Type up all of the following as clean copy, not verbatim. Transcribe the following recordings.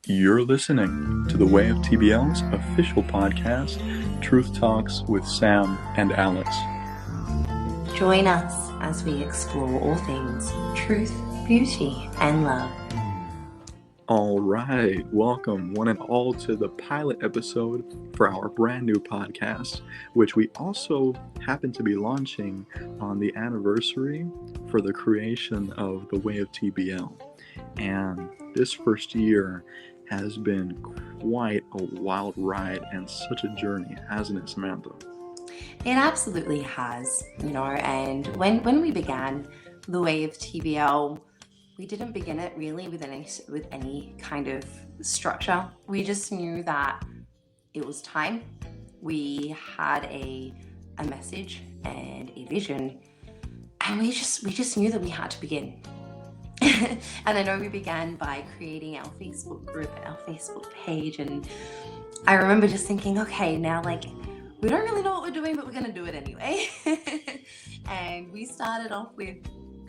You're listening to the Way of TBL's official podcast, Truth Talks with Sam and Alex. Join us as we explore all things truth, beauty, and love. All right, welcome one and all to the pilot episode for our brand new podcast, which we also happen to be launching on the anniversary for the creation of the Way of TBL. And this first year has been quite a wild ride and such a journey, hasn't it, Samantha? It absolutely has, and when we began the Way of TBL, we didn't begin it really with any kind of structure. We just knew that it was time. We had a message and a vision, and we just knew that we had to begin. And I know we began by creating our Facebook group and our Facebook page, and I remember just thinking, okay, now we don't really know what we're doing, but we're going to do it anyway. And we started off with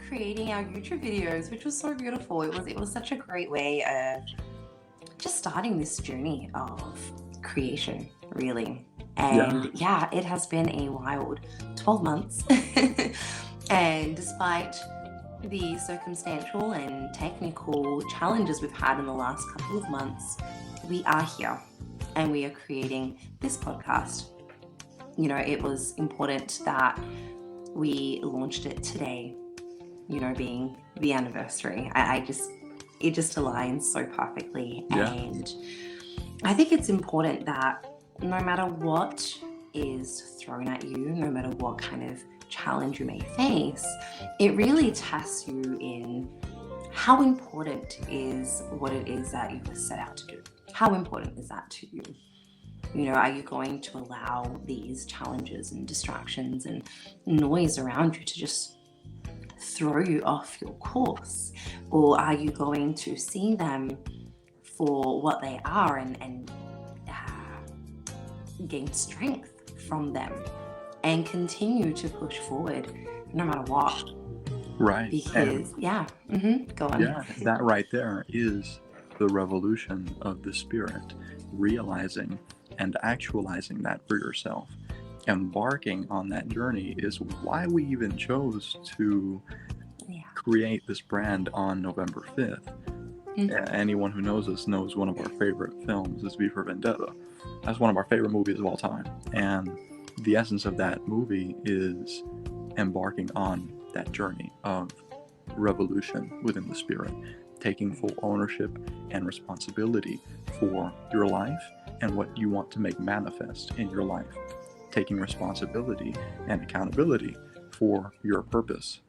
creating our YouTube videos, which was so beautiful. It was such a great way of just starting this journey of creation, really. And yeah, it has been a wild 12 months. And despite the circumstantial and technical challenges we've had in the last couple of months, we are here and we are creating this podcast. It was important that we launched it today, being the anniversary. It just aligns so perfectly. Yeah. And I think it's important that no matter what is thrown at you, no matter what kind of challenge you may face, it really tests you in how important is what it is that you set out to do. How important is that to you? Are you going to allow these challenges and distractions and noise around you to just throw you off your course? Or are you going to see them for what they are and gain strength from them and continue to push forward no matter what? Right. Because, go on. Yeah, that right there is the revolution of the spirit, realizing and actualizing that for yourself. Embarking on that journey is why we even chose to create this brand on November 5th. Anyone who knows us knows one of our favorite films is V for Vendetta. That's one of our favorite movies of all time. And the essence of that movie is embarking on that journey of revolution within the spirit, taking full ownership and responsibility for your life and what you want to make manifest in your life, taking responsibility and accountability for your purpose.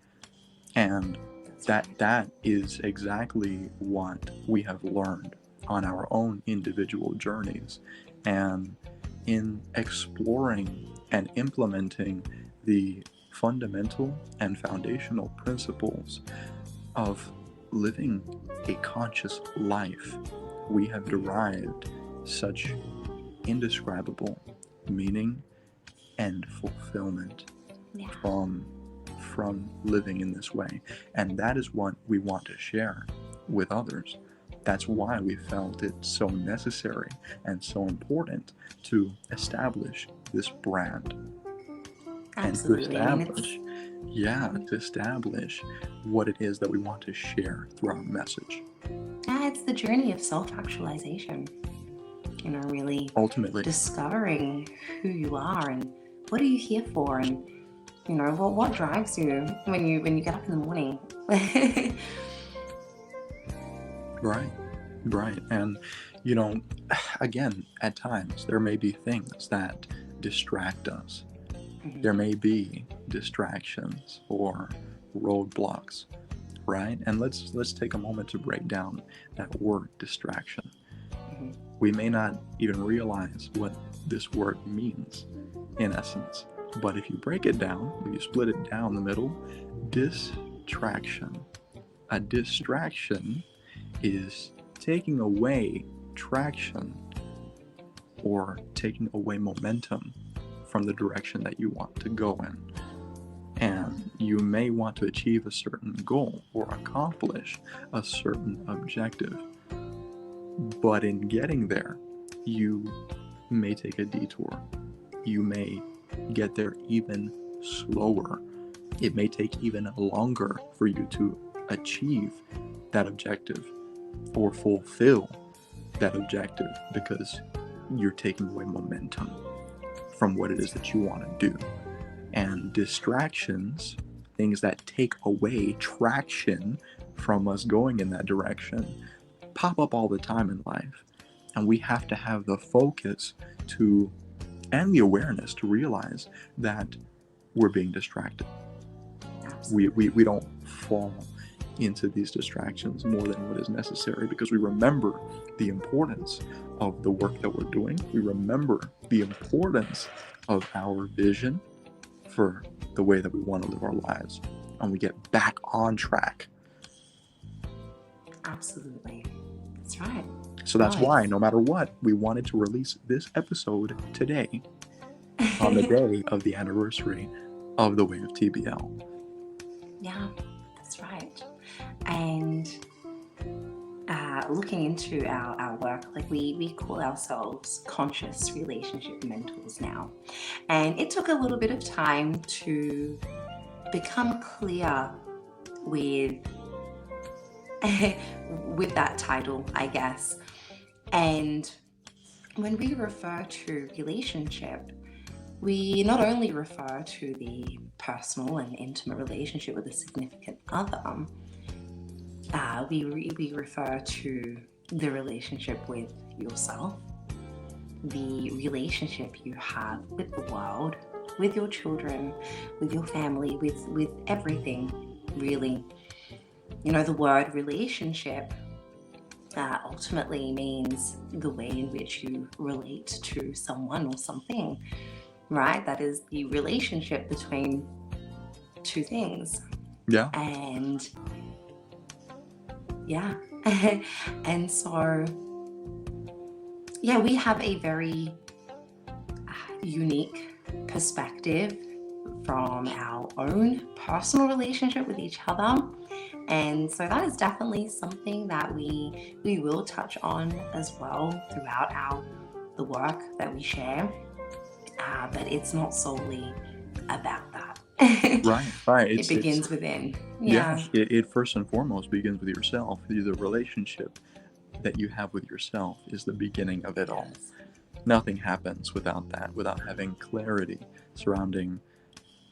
And that is exactly what we have learned on our own individual journeys. And in exploring and implementing the fundamental and foundational principles of living a conscious life, we have derived such indescribable meaning and fulfillment from living in this way. And that is what we want to share with others. That's why we felt it so necessary and so important to establish this brand. Absolutely. And to establish what it is that we want to share through our message. It's the journey of self-actualization. Really ultimately discovering who you are and what are you here for, and what drives you when you get up in the morning. Right. And again, at times there may be things that distract us. There may be distractions or roadblocks, right? And let's take a moment to break down that word distraction. We may not even realize what this word means in essence, but if you break it down, if you split it down the middle, distraction. A distraction is taking away traction or taking away momentum from the direction that you want to go in. And you may want to achieve a certain goal or accomplish a certain objective. But in getting there, you may take a detour. You may get there even slower. It may take even longer for you to achieve that objective or fulfill that objective, because you're taking away momentum from what it is that you want to do. And distractions, things that take away traction from us going in that direction, pop up all the time in life. And we have to have the focus to, and the awareness to realize that we're being distracted. We don't fall into these distractions more than what is necessary, because we remember the importance of the work that we're doing. We remember the importance of our vision for the way that we want to live our lives, and we get back on track. Absolutely. That's right. So that's why, no matter what, we wanted to release this episode today on the day of the anniversary of the Way of TBL. Yeah, that's right. And looking into our work, like we call ourselves conscious relationship mentors now. And it took a little bit of time to become clear with with that title, I guess. And when we refer to relationship, we not only refer to the personal and intimate relationship with a significant other, we refer to the relationship with yourself, the relationship you have with the world, with your children, with your family, with everything, really. You know, the word relationship ultimately means the way in which you relate to someone or something, right? That is the relationship between two things. Yeah. And yeah. And so, yeah, we have a very unique perspective from our own personal relationship with each other. And so that is definitely something that we will touch on as well throughout the work that we share. But it's not solely about that. Right. It begins within. Yeah. It first and foremost begins with yourself. The relationship that you have with yourself is the beginning of it all. Nothing happens without that, without having clarity surrounding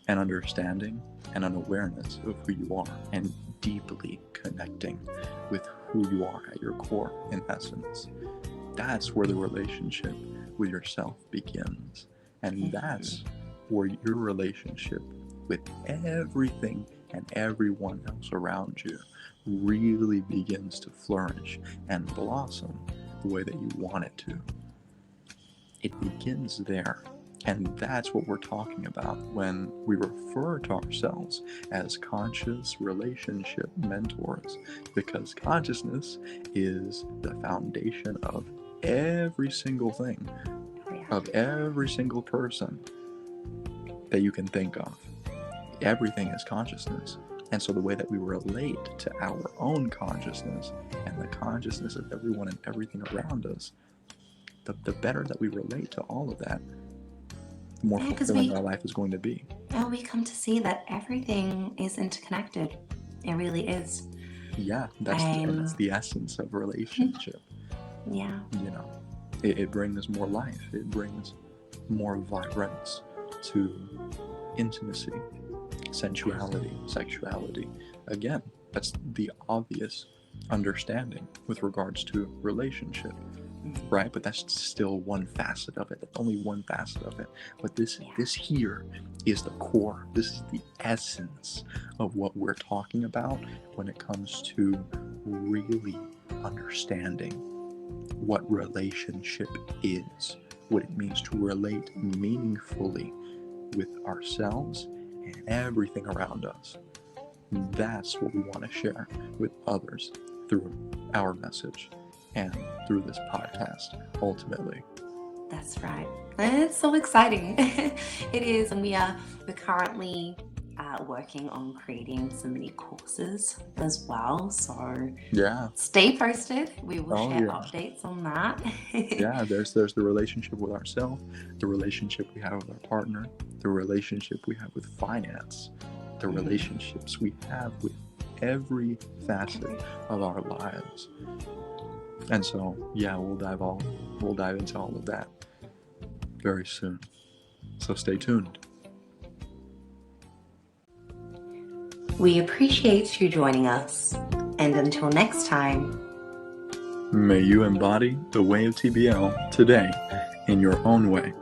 an understanding and an awareness of who you are, and deeply connecting with who you are at your core, in essence. That's where the relationship with yourself begins. And that's where your relationship with everything and everyone else around you really begins to flourish and blossom the way that you want it to. It begins there. And that's what we're talking about when we refer to ourselves as conscious relationship mentors, because consciousness is the foundation of every single thing, of every single person that you can think of. Everything is consciousness. And so the way that we relate to our own consciousness and the consciousness of everyone and everything around us, the better that we relate to all of that, the more fulfilling our life is going to be. And we come to see that everything is interconnected. It really is. Yeah, that's the essence of relationship. Yeah. You know, it brings more life. It brings more vibrance to intimacy, sensuality, sexuality. Again, that's the obvious understanding with regards to relationship, right? But that's still one facet of it. That's only one facet of it. But this here is the core. This is the essence of what we're talking about when it comes to really understanding what relationship is, what it means to relate meaningfully with ourselves and everything around us. That's what we want to share with others through our message and through this podcast, ultimately. That's right. And it's so exciting. It is. And we're currently working on creating some mini courses as well. So Yeah. stay posted. We will Oh share yeah. updates on that. Yeah, there's the relationship with ourselves, the relationship we have with our partner, the relationship we have with finance, the relationships we have with every facet of our lives. And so, yeah, we'll dive into all of that very soon. So stay tuned. We appreciate you joining us. And until next time, May you embody the way of TBL today in your own way.